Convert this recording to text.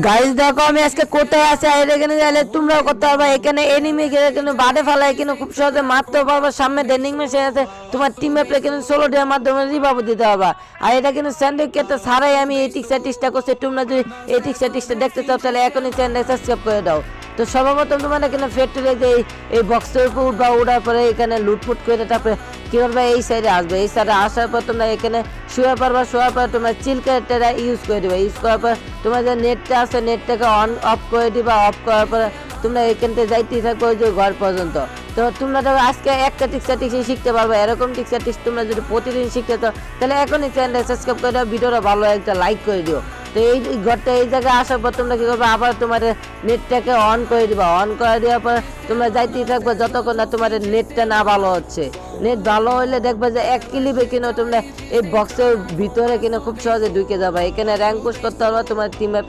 Guys দেখো আমি আজকে কোথায় আছি, আর এখানে গেলে তোমরাও করতে পারবা। এখানে এনিমি কিন্তু বাড়ে ফেলায় কিন্তু খুব সহজে মারতে পারবা। সামনে ডেন্ডিং মেশিন আছে, তোমার টিম মেপে কিন্তু 16 ডের মাধ্যমে রিভাইভ দিতে পারবা। আর এটা কিন্তু স্যান্ডউইচ কেটে ছাড়াই আমি এই টিক্সটা করছি। তোমরা যদি এই টিক্সটা দেখতে চাও তাহলে এখনই চ্যানেল সাবস্ক্রাইব করে দাও। তো সর্বপ্রথম তোমরা এখানে ফ্যাক্টরি যে এই বক্সের উপর উঠবা, উঠার পরে এখানে লুটফুট করে তারপরে কি করবে, এই সাইডে আসবে। এই সাইডে আসার পর তোমরা এখানে শুয়ে পারবা। শোয়ার পর তোমরা চিল ক্যারেক্টারটা ইউজ করে দিবা। ইউজ করার পর তোমার যে নেটটা আছে নেটটাকে অন অফ করে দিবা। অফ করার পরে তোমরা এখান থেকে যাইতেই থাকবে ওই যে ঘর পর্যন্ত। তো তোমরা দেখো আজকে একটা টিক্স শিখতে পারবে। এরকম টিক্স তোমরা যদি প্রতিদিন শিখতে চাও তাহলে এখনই চ্যানেলটা সাবস্ক্রাইব করে দাও, ভিডিওটা ভালো একটা লাইক করে দিও। তো এই ঘরটা এই জায়গায় আসার পর তোমরা কি করবে, আবার তোমার নেটটাকে অন করে দিবা। অন করে দেওয়ার পর তোমরা যাইতেই থাকবে যতক্ষণ না তোমার নেটটা না ভালো হচ্ছে। নেট ভালো হইলে দেখবে যে এক ক্লিপে কিনা তোমরা এই বক্সের ভিতরে কিনা খুব সহজে ঢুকে যাবে। এখানে র্যাঙ্ক পুশ করতে হবে তোমার টিমে।